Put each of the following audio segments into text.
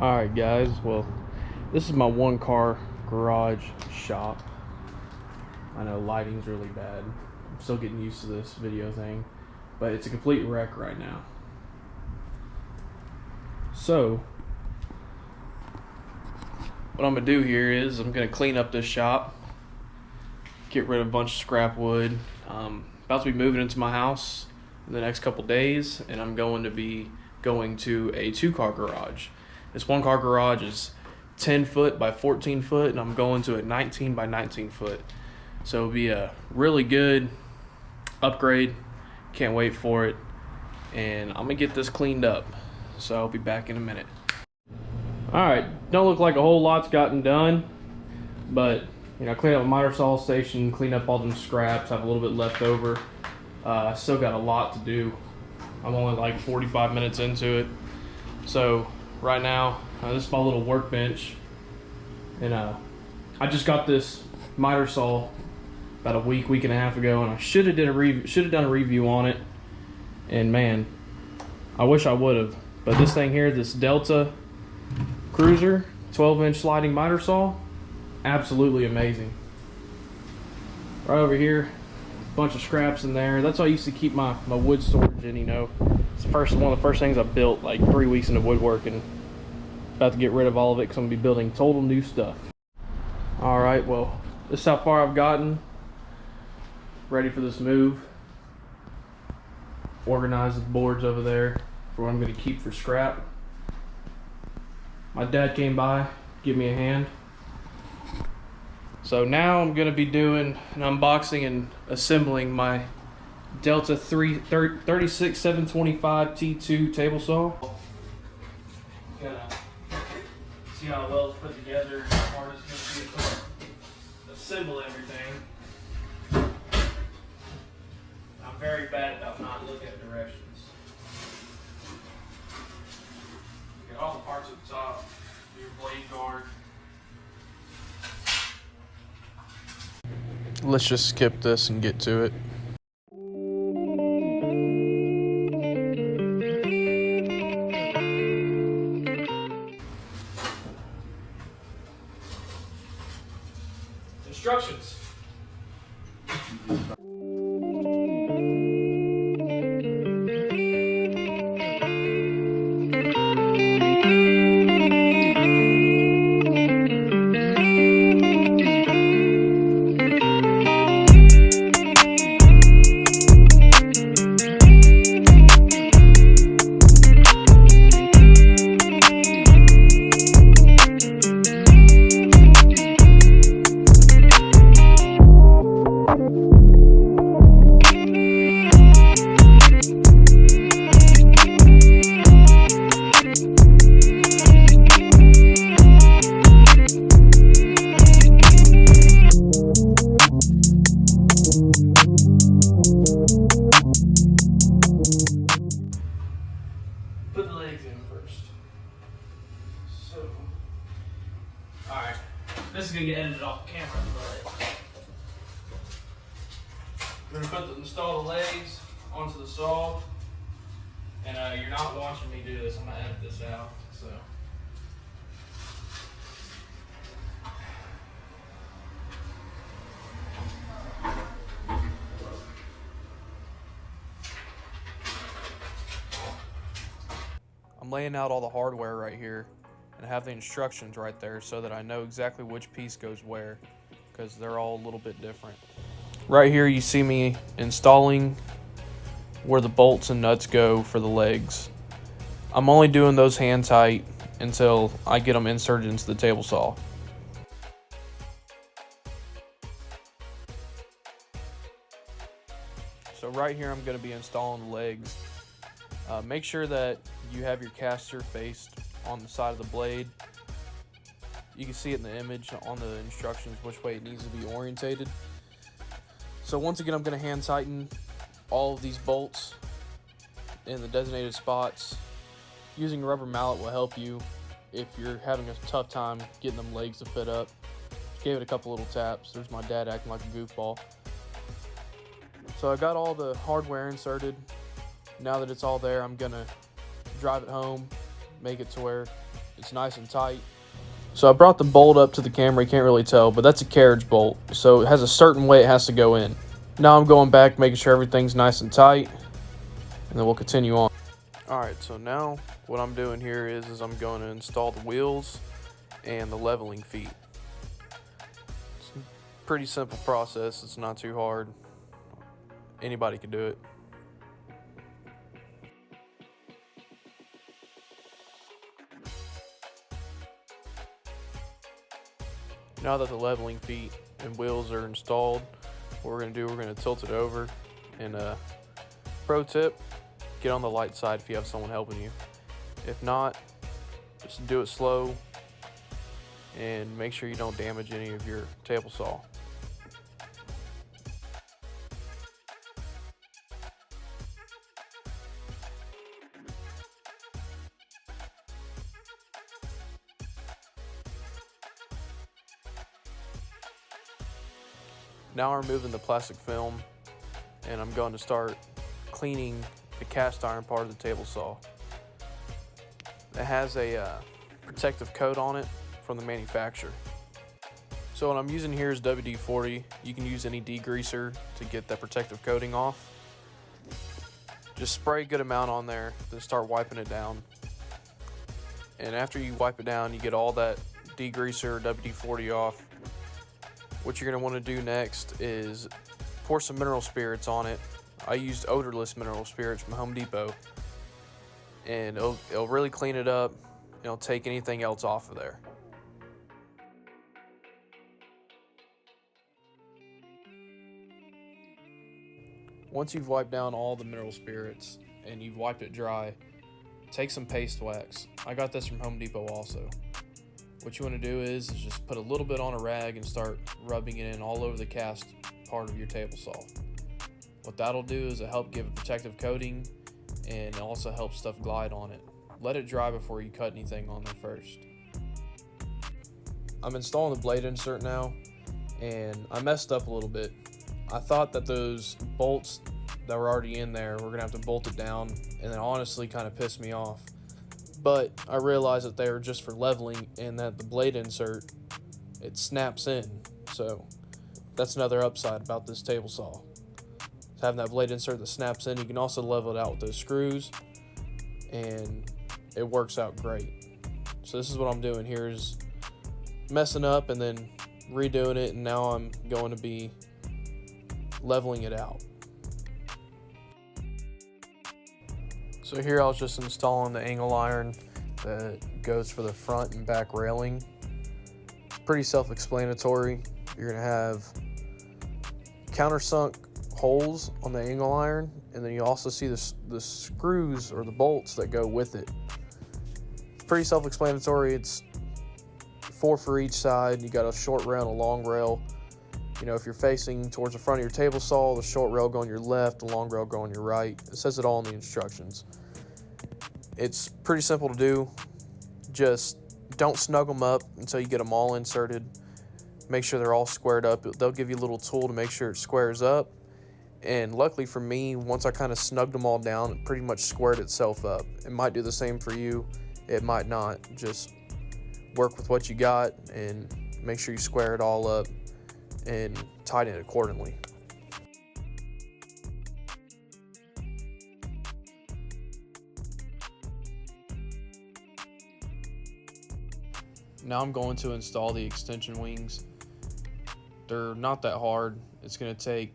Alright guys, well, this is my one car garage shop. I know lighting's really bad. I'm still getting used to this video thing, but it's a complete wreck right now. So, what I'm gonna do here is I'm gonna clean up this shop, get rid of a bunch of scrap wood. About to be moving into my house in the next couple days, and I'm going to be going to a 2-car garage. This 1-car garage is 10 foot by 14 foot, and I'm going to a 19 by 19 foot. So it'll be a really good upgrade. Can't wait for it. And I'm gonna get this cleaned up. So I'll be back in a minute. Alright, don't look like a whole lot's gotten done, but clean up my miter saw station, clean up all them scraps, have a little bit left over. I still got a lot to do. I'm only like 45 minutes into it. So right now, this is my little workbench, and I just got this miter saw about a week and a half ago, and I should have done a review on it. And man, I wish I would have. But this thing here, this Delta Cruiser 12-inch sliding miter saw, absolutely amazing. Right over here, a bunch of scraps in there. That's how I used to keep my wood storage in. It's one of the first things I built like 3 weeks into woodworking. About to get rid of all of it because I'm gonna be building total new stuff. All right, well, this is how far I've gotten. Ready for this move. Organize the boards over there for what I'm gonna keep for scrap. My dad came by, give me a hand. So now I'm gonna be doing an unboxing and assembling my Delta 36725 T2 table saw. Gonna see how well it's put together, how hard it's gonna be to assemble everything. I'm very bad about not looking at directions. Get all the parts at the top, do your blade guard. Let's just skip this and get to it. Instructions. Put the legs in first. So, alright, this is gonna get edited off camera, but we're gonna install the legs onto the saw, and you're not watching me do this. I'm gonna edit this out. So. I'm laying out all the hardware right here and have the instructions right there so that I know exactly which piece goes where, because they're all a little bit different. Right here you see me installing where the bolts and nuts go for the legs. I'm only doing those hand tight until I get them inserted into the table saw. So right here I'm going to be installing the legs. Make sure that you have your caster faced on the side of the blade. You can see it in the image on the instructions which way it needs to be orientated. So once again, I'm going to hand tighten all of these bolts in the designated spots. Using a rubber mallet will help you if you're having a tough time getting them legs to fit up. Gave it a couple little taps. There's my dad acting like a goofball. So I got all the hardware inserted. Now that it's all there, I'm gonna drive it home, make it to where It's nice and tight. So I brought the bolt up to the camera. You can't really tell, but that's a carriage bolt. So it has a certain way it has to go in. Now I'm going back, making sure everything's nice and tight, and then we'll continue on. Alright, so now what I'm doing here is I'm going to install the wheels and the leveling feet. It's a pretty simple process. It's not too hard. Anybody can do it. Now that the leveling feet and wheels are installed, what we're going to do, we're going to tilt it over. And pro tip, get on the light side if you have someone helping you. If not, just do it slow and make sure you don't damage any of your table saw. Now I'm removing the plastic film, and I'm going to start cleaning the cast iron part of the table saw. It has a protective coat on it from the manufacturer. So what I'm using here is WD-40. You can use any degreaser to get that protective coating off. Just spray a good amount on there, then start wiping it down. And after you wipe it down, you get all that degreaser or WD-40 off. What you're going to want to do next is pour some mineral spirits on it. I used odorless mineral spirits from Home Depot. And it'll really clean it up, and it'll take anything else off of there. Once you've wiped down all the mineral spirits and you've wiped it dry, take some paste wax. I got this from Home Depot also. What you want to do is just put a little bit on a rag and start rubbing it in all over the cast part of your table saw. What that'll do is it'll help give a protective coating and also help stuff glide on it. Let it dry before you cut anything on there first. I'm installing the blade insert now, and I messed up a little bit. I thought that those bolts that were already in there were gonna have to bolt it down, and it honestly kind of pissed me off. But I realized that they were just for leveling, and that the blade insert, it snaps in. So that's another upside about this table saw. Having that blade insert that snaps in, you can also level it out with those screws, and it works out great. So this is what I'm doing here, is messing up and then redoing it, and now I'm going to be leveling it out. So here I was just installing the angle iron that goes for the front and back railing. It's pretty self-explanatory. You're going to have countersunk holes on the angle iron, and then you also see the screws or the bolts that go with it. It's pretty self-explanatory. It's 4 for each side. You got a short rail and a long rail. You know, if you're facing towards the front of your table saw, the short rail go on your left, the long rail go on your right. It says it all in the instructions. It's pretty simple to do. Just don't snug them up until you get them all inserted. Make sure they're all squared up. They'll give you a little tool to make sure it squares up. And luckily for me, once I kind of snugged them all down, it pretty much squared itself up. It might do the same for you. It might not. Just work with what you got and make sure you square it all up and tighten it accordingly. Now I'm going to install the extension wings. They're not that hard. It's going to take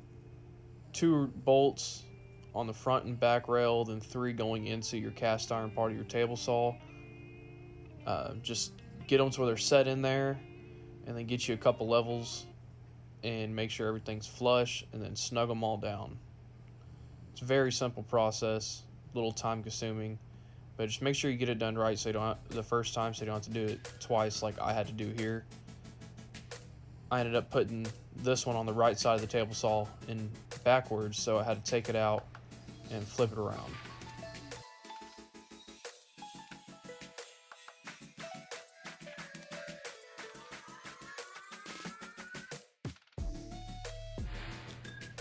2 bolts on the front and back rail, then 3 going into your cast iron part of your table saw. Just get them to where they're set in there, and then get you a couple levels and make sure everything's flush, and then snug them all down. It's a very simple process, a little time consuming, but just make sure you get it done right so you don't the first time, so you don't have to do it twice like I had to do here. I ended up putting this one on the right side of the table saw and backwards, so I had to take it out and flip it around.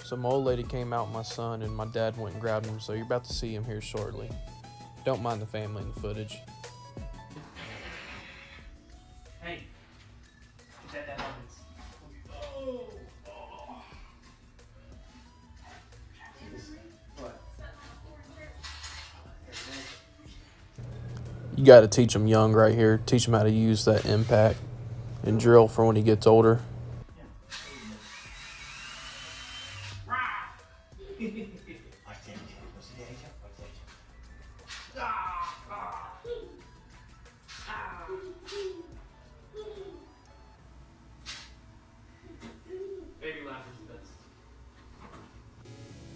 So my old lady came out with my son, and my dad went and grabbed him, so you're about to see him here shortly. Don't mind the family in the footage. You got to teach him young right here. Teach him how to use that impact and drill for when he gets older.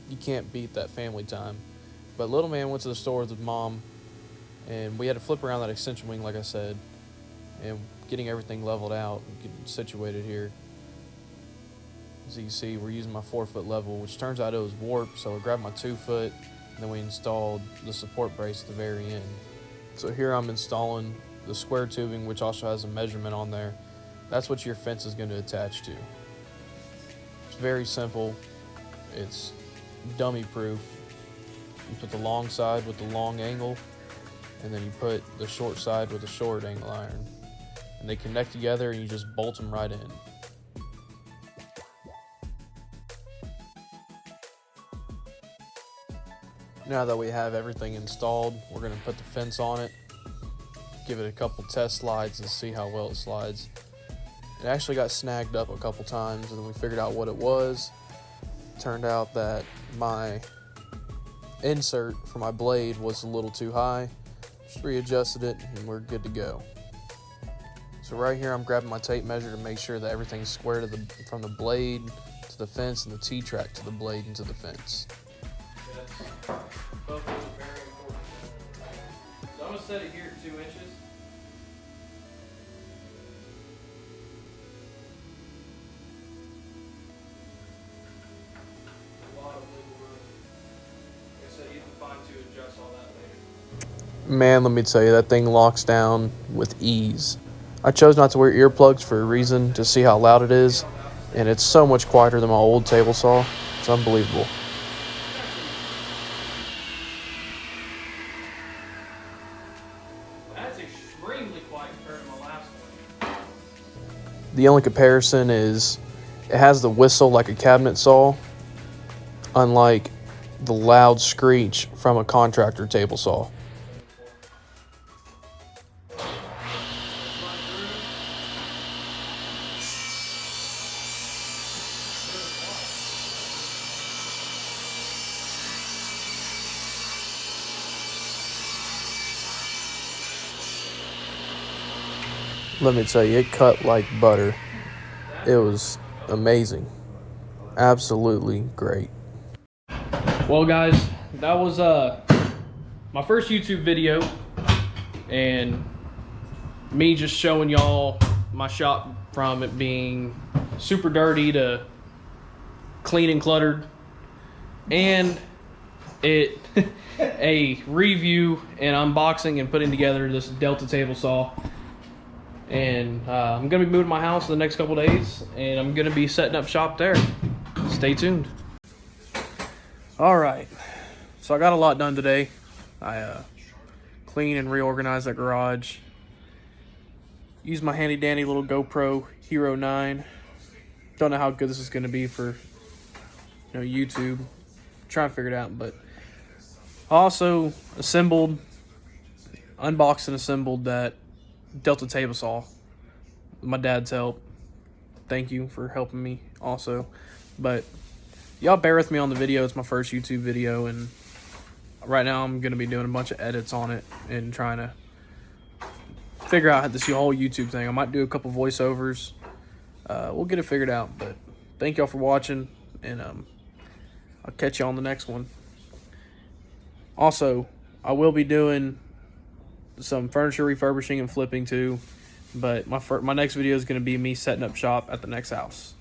You can't beat that family time. But little man went to the store with his mom, and we had to flip around that extension wing, like I said, and getting everything leveled out and getting situated here. As you can see, we're using my 4-foot level, which turns out it was warped, so I grabbed my 2-foot, and then we installed the support brace at the very end. So here I'm installing the square tubing, which also has a measurement on there. That's what your fence is going to attach to. It's very simple. It's dummy proof. You put the long side with the long angle, and then you put the short side with the short angle iron, and they connect together and you just bolt them right in. Now that we have everything installed, we're going to put the fence on it, give it a couple test slides and see how well it slides. It actually got snagged up a couple times, and then we figured out what it was. Turned out that my insert for my blade was a little too high. Just readjusted it and we're good to go. So right here I'm grabbing my tape measure to make sure that everything's square to from the blade to the fence and the T-track to the blade and to the fence. Yes. Both are very important. So I'm going to set it here at 2 inches. Man, let me tell you, that thing locks down with ease. I chose not to wear earplugs for a reason, to see how loud it is, and it's so much quieter than my old table saw. It's unbelievable. That's extremely quiet compared to my last one. The only comparison is it has the whistle like a cabinet saw, unlike the loud screech from a contractor table saw. Let me tell you, it cut like butter. It was amazing. Absolutely great. Well, guys, that was my first YouTube video, and me just showing y'all my shop from it being super dirty to clean and cluttered, and it a review and unboxing and putting together this Delta table saw. And I'm going to be moving my house in the next couple days, and I'm going to be setting up shop there. Stay tuned. All right. So I got a lot done today. I cleaned and reorganized that garage. Used my handy dandy little GoPro Hero 9. Don't know how good this is going to be for YouTube. Trying to figure it out, but I also unboxed and assembled that Delta table saw with my dad's help. Thank you for helping me also. But y'all bear with me on the video. It's my first YouTube video, and right now I'm going to be doing a bunch of edits on it and trying to figure out this whole YouTube thing. I might do a couple voiceovers. We'll get it figured out. But thank y'all for watching, and I'll catch you on the next one. Also, I will be doing some furniture refurbishing and flipping too, but my next video is going to be me setting up shop at the next house.